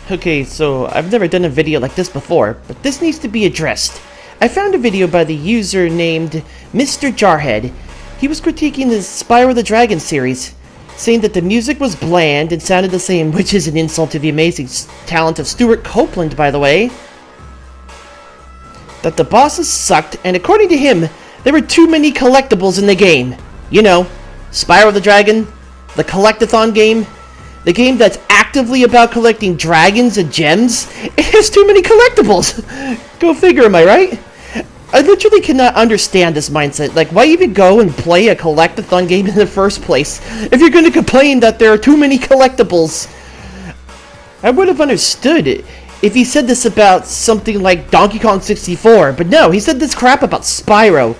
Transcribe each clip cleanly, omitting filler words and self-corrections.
Okay, so I've never done a video like this before, but this needs to be addressed. I found a video by the user named Mr. Jarhead. He was critiquing the Spyro the Dragon series, saying that the music was bland and sounded the same, which is an insult to the amazing talent of Stuart Copeland, by the way. That the bosses sucked, and according to him, there were too many collectibles in the game. You know, Spyro the Dragon, the collectathon game, the game that's actively about collecting dragons and gems. It has too many collectibles. Go figure, am I right? I literally cannot understand this mindset. Like, why even go and play a collectathon game in the first place if you're going to complain that there are too many collectibles? I would have understood it if he said this about something like Donkey Kong 64, but no, he said this crap about Spyro,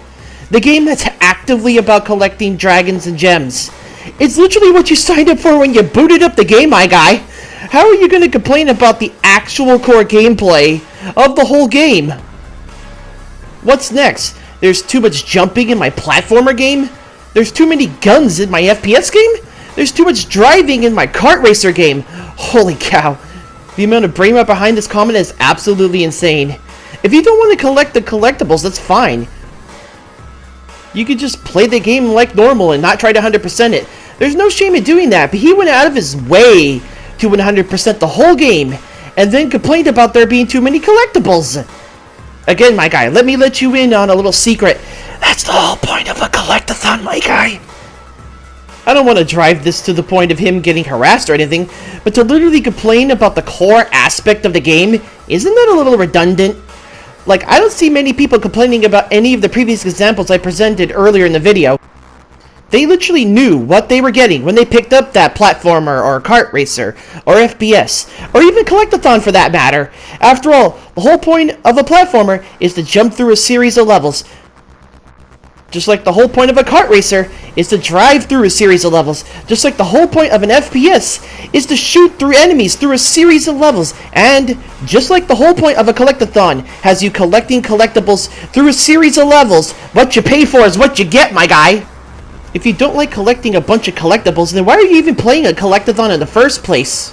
the game that's actively about collecting dragons and gems. It's literally what you signed up for when you booted up the game, my guy. How are you going to complain about the actual core gameplay of the whole game? What's next? There's too much jumping in my platformer game? There's too many guns in my FPS game? There's too much driving in my kart racer game? Holy cow. The amount of brain rot behind this comment is absolutely insane. If you don't want to collect the collectibles, that's fine. You could just play the game like normal and not try to 100% it. There's no shame in doing that, but he went out of his way to 100% the whole game, and then complained about there being too many collectibles. Again, my guy, let me let you in on a little secret. That's the whole point of a collectathon, my guy. I don't want to drive this to the point of him getting harassed or anything, but to literally complain about the core aspect of the game, isn't that a little redundant? Like, I don't see many people complaining about any of the previous examples I presented earlier in the video. They literally knew what they were getting when they picked up that platformer or kart racer or FPS, or even collectathon for that matter. After all, the whole point of a platformer is to jump through a series of levels. Just like the whole point of a kart racer is to drive through a series of levels. Just like the whole point of an FPS is to shoot through enemies through a series of levels. And just like the whole point of a collectathon has you collecting collectibles through a series of levels, what you pay for is what you get, my guy. If you don't like collecting a bunch of collectibles, then why are you even playing a collectathon in the first place?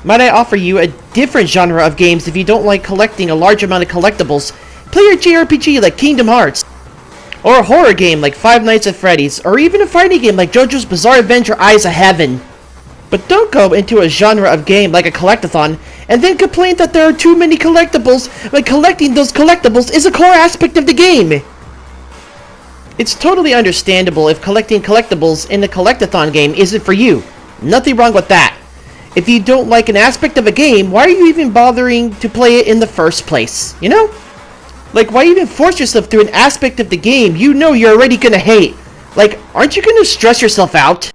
Might I offer you a different genre of games if you don't like collecting a large amount of collectibles? Play a JRPG like Kingdom Hearts, or a horror game like Five Nights at Freddy's, or even a fighting game like JoJo's Bizarre Adventure Eyes of Heaven. But don't go into a genre of game like a collectathon and then complain that there are too many collectibles when collecting those collectibles is a core aspect of the game. It's totally understandable if collecting collectibles in a collectathon game isn't for you. Nothing wrong with that. If you don't like an aspect of a game, why are you even bothering to play it in the first place? You know? Like, why even force yourself through an aspect of the game you know you're already gonna hate? Like, aren't you gonna stress yourself out?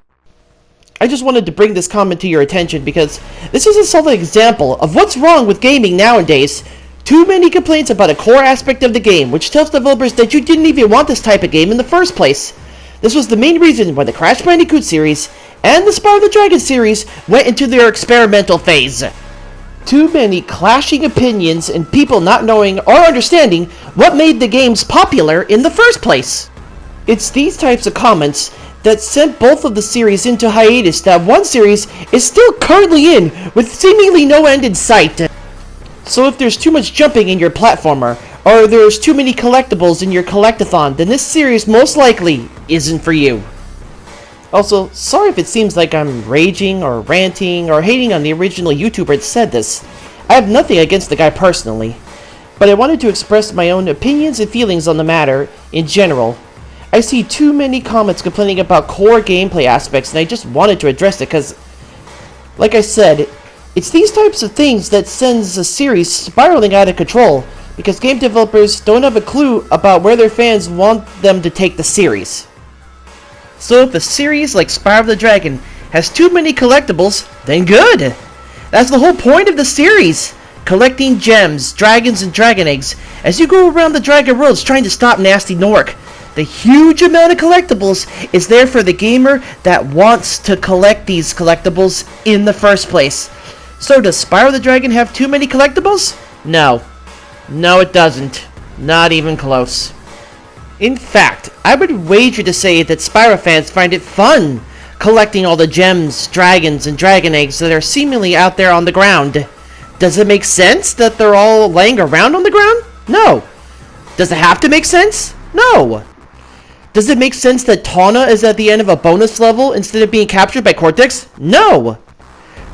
I just wanted to bring this comment to your attention because this is a solid example of what's wrong with gaming nowadays. Too many complaints about a core aspect of the game, which tells developers that you didn't even want this type of game in the first place. This was the main reason why the Crash Bandicoot series and the Spyro the Dragon series went into their experimental phase. Too many clashing opinions and people not knowing or understanding what made the games popular in the first place. It's these types of comments that sent both of the series into hiatus that one series is still currently in with seemingly no end in sight. So if there's too much jumping in your platformer, or there's too many collectibles in your collectathon, then this series most likely isn't for you. Also, sorry if it seems like I'm raging or ranting or hating on the original YouTuber that said this. I have nothing against the guy personally, but I wanted to express my own opinions and feelings on the matter in general. I see too many comments complaining about core gameplay aspects, and I just wanted to address it because, like I said, it's these types of things that sends a series spiraling out of control because game developers don't have a clue about where their fans want them to take the series. So if a series like Spyro the Dragon has too many collectibles, then good! That's the whole point of the series! Collecting gems, dragons, and dragon eggs as you go around the dragon worlds trying to stop Nasty Nork. The huge amount of collectibles is there for the gamer that wants to collect these collectibles in the first place. So does Spyro the Dragon have too many collectibles? No. No, it doesn't. Not even close. In fact, I would wager to say that Spyro fans find it fun collecting all the gems, dragons, and dragon eggs that are seemingly out there on the ground. Does it make sense that they're all laying around on the ground? No. Does it have to make sense? No. Does it make sense that Tawna is at the end of a bonus level instead of being captured by Cortex? No.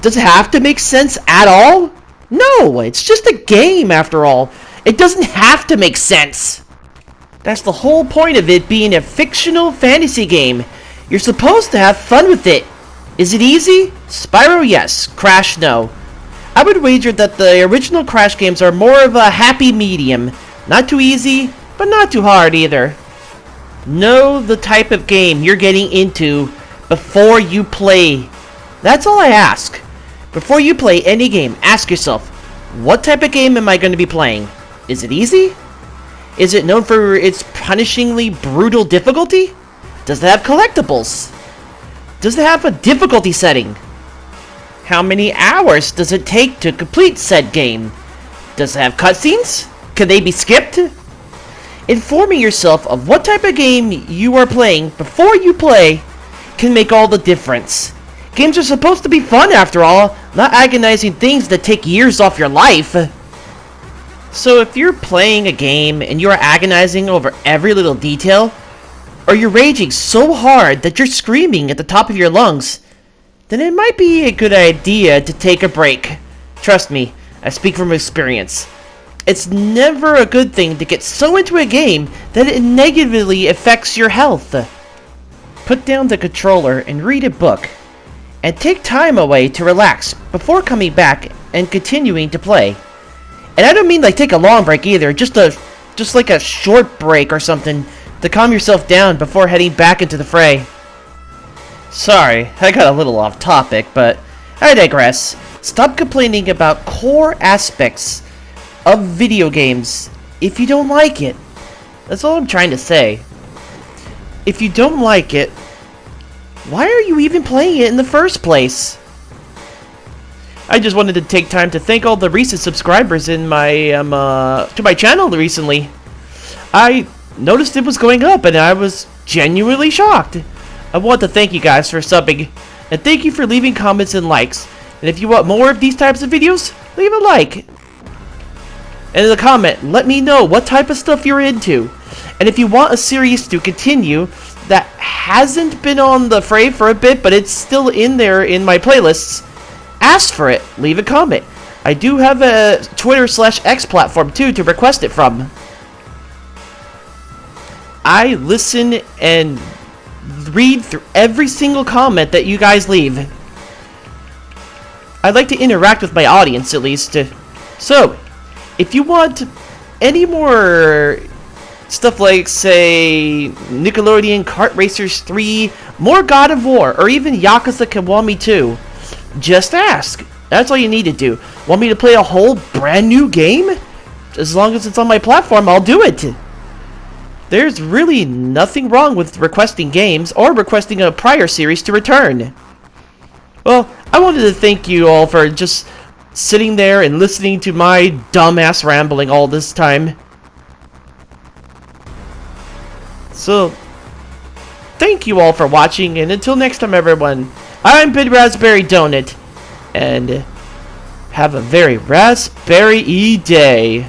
Does it have to make sense at all? No. It's just a game after all. It doesn't have to make sense. That's the whole point of it being a fictional fantasy game. You're supposed to have fun with it. Is it easy? Spyro, yes. Crash, no. I would wager that the original Crash games are more of a happy medium. Not too easy, but not too hard either. Know the type of game you're getting into before you play. That's all I ask. Before you play any game, ask yourself, what type of game am I going to be playing? Is it easy? Is it known for its punishingly brutal difficulty? Does it have collectibles? Does it have a difficulty setting? How many hours does it take to complete said game? Does it have cutscenes? Can they be skipped? Informing yourself of what type of game you are playing before you play can make all the difference. Games are supposed to be fun after all, not agonizing things that take years off your life. So if you're playing a game and you are agonizing over every little detail, or you're raging so hard that you're screaming at the top of your lungs, then it might be a good idea to take a break. Trust me, I speak from experience. It's never a good thing to get so into a game that it negatively affects your health. Put down the controller and read a book, and take time away to relax before coming back and continuing to play. And I don't mean like take a long break either, just like a short break or something to calm yourself down before heading back into the fray. Sorry, I got a little off topic, but I digress. Stop complaining about core aspects of video games if you don't like it. That's all I'm trying to say. If you don't like it, why are you even playing it in the first place? I just wanted to take time to thank all the recent subscribers in my to my channel recently. I noticed it was going up and I was genuinely shocked. I want to thank you guys for subbing, and thank you for leaving comments and likes. And if you want more of these types of videos, leave a like. And in the comment, let me know what type of stuff you're into. And if you want a series to continue that hasn't been on the fray for a bit, but it's still in there in my playlists, ask for it. Leave a comment. I do have a Twitter/X platform too to request it from. I listen and read through every single comment that you guys leave. I like to interact with my audience at least. So, if you want any more stuff like, say, Nickelodeon Kart Racers 3, more God of War, or even Yakuza Kiwami 2, just ask. That's all you need to do. Want me to play a whole brand new game? As long as it's on my platform, I'll do it. There's really nothing wrong with requesting games or requesting a prior series to return. Well, I wanted to thank you all for just sitting there and listening to my dumbass rambling all this time. So, thank you all for watching, and until next time everyone, I'm Big Raspberry Donut, and have a very raspberry-y day.